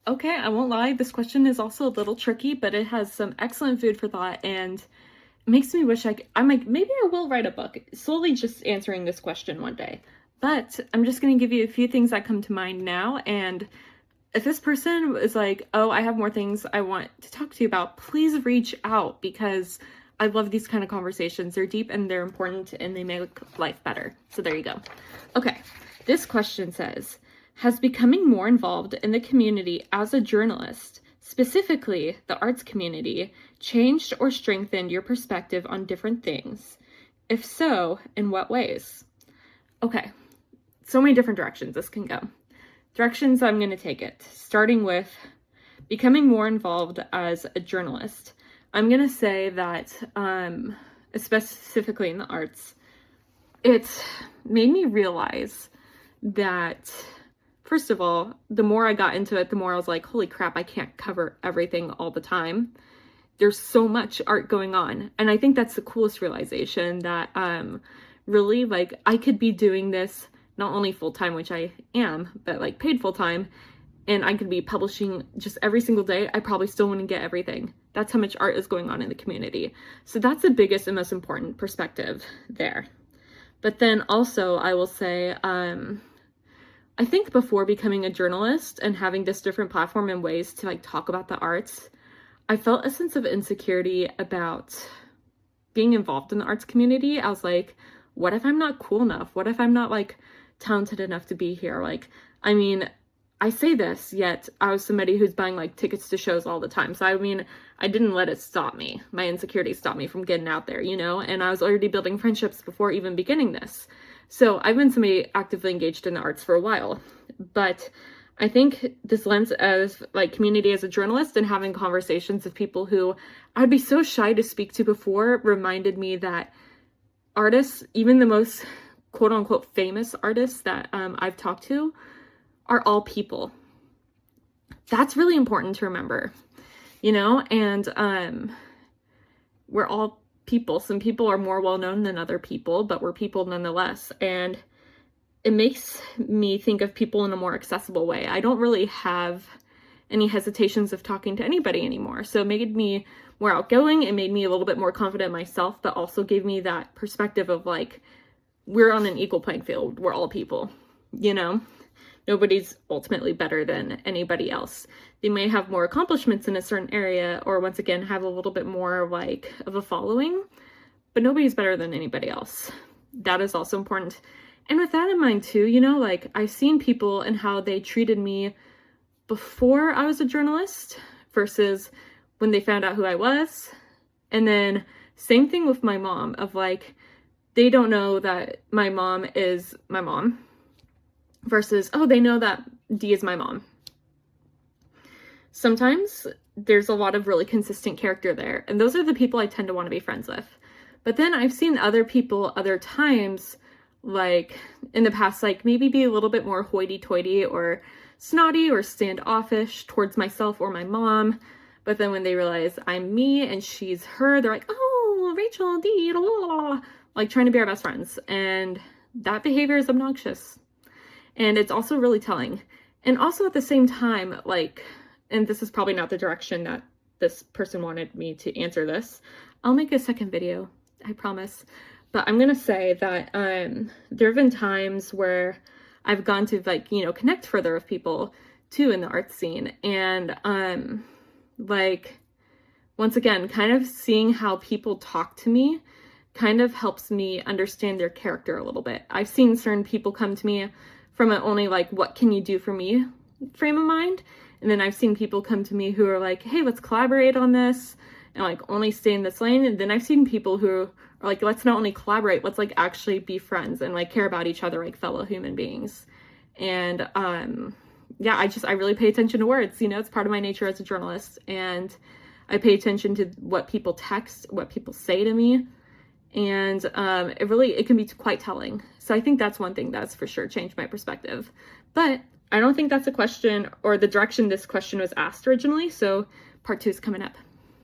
Okay, I won't lie, this question is also a little tricky, but it has some excellent food for thought and makes me wish I'm like, maybe I will write a book solely just answering this question one day. But I'm just going to give you a few things that come to mind now. And if this person is like, oh, I have more things I want to talk to you about, please reach out because I love these kind of conversations. They're deep and they're important and they make life better. So there you go. Okay, this question says, has becoming more involved in the community as a journalist, specifically the arts community, changed or strengthened your perspective on different things? If so, in what ways? Okay, so many different directions this can go. Directions I'm going to take it, starting with becoming more involved as a journalist. I'm going to say that, specifically in the arts, it made me realize that, first of all, the more I got into it, the more I was like, holy crap, I can't cover everything all the time. There's so much art going on. And I think that's the coolest realization that really, like, I could be doing this not only full-time, which I am, but like paid full-time, and I could be publishing just every single day. I probably still wouldn't get everything. That's how much art is going on in the community. So that's the biggest and most important perspective there. But then also I will say, I think before becoming a journalist and having this different platform and ways to like talk about the arts, I felt a sense of insecurity about being involved in the arts community. I was like, what if I'm not cool enough? What if I'm not like talented enough to be here? Like, I mean, I say this, yet I was somebody who's buying like tickets to shows all the time. So I mean, I didn't let it stop me. My insecurity stopped me from getting out there, you know, and I was already building friendships before even beginning this. So I've been somebody actively engaged in the arts for a while, but I think this lens of like community as a journalist and having conversations with people who I'd be so shy to speak to before reminded me that artists, even the most quote unquote famous artists that I've talked to, are all people. That's really important to remember, you know, and we're all people. Some people are more well-known than other people, but we're people nonetheless. And it makes me think of people in a more accessible way. I don't really have any hesitations of talking to anybody anymore. So it made me more outgoing. It made me a little bit more confident myself, but also gave me that perspective of like, we're on an equal playing field. We're all people, you know? Nobody's ultimately better than anybody else. They may have more accomplishments in a certain area, or once again, have a little bit more like of a following, but nobody's better than anybody else. That is also important. And with that in mind too, you know, like I've seen people and how they treated me before I was a journalist versus when they found out who I was. And then same thing with my mom of like, they don't know that my mom is my mom versus, oh, they know that Dee is my mom. Sometimes there's a lot of really consistent character there, and those are the people I tend to want to be friends with. But then I've seen other people other times, like in the past, like maybe be a little bit more hoity-toity or snotty or standoffish towards myself or my mom. But then when they realize I'm me and she's her, they're like, oh, Rachel, Dee, blah, blah, blah, like trying to be our best friends. And that behavior is obnoxious. And it's also really telling. And also at the same time, like, and this is probably not the direction that this person wanted me to answer this. I'll make a second video, I promise. But I'm gonna say that there have been times where I've gone to like, you know, connect further with people too in the art scene. And like, once again, kind of seeing how people talk to me kind of helps me understand their character a little bit. I've seen certain people come to me from an only like, what can you do for me frame of mind. And then I've seen people come to me who are like, hey, let's collaborate on this and like only stay in this lane. And then I've seen people who are like, let's not only collaborate, let's like actually be friends and like care about each other like fellow human beings. And yeah, I really pay attention to words, you know, it's part of my nature as a journalist. And I pay attention to what people text, what people say to me. And it can be quite telling. So I think that's one thing that's for sure changed my perspective. But I don't think that's a question or the direction this question was asked originally. So part 2 is coming up.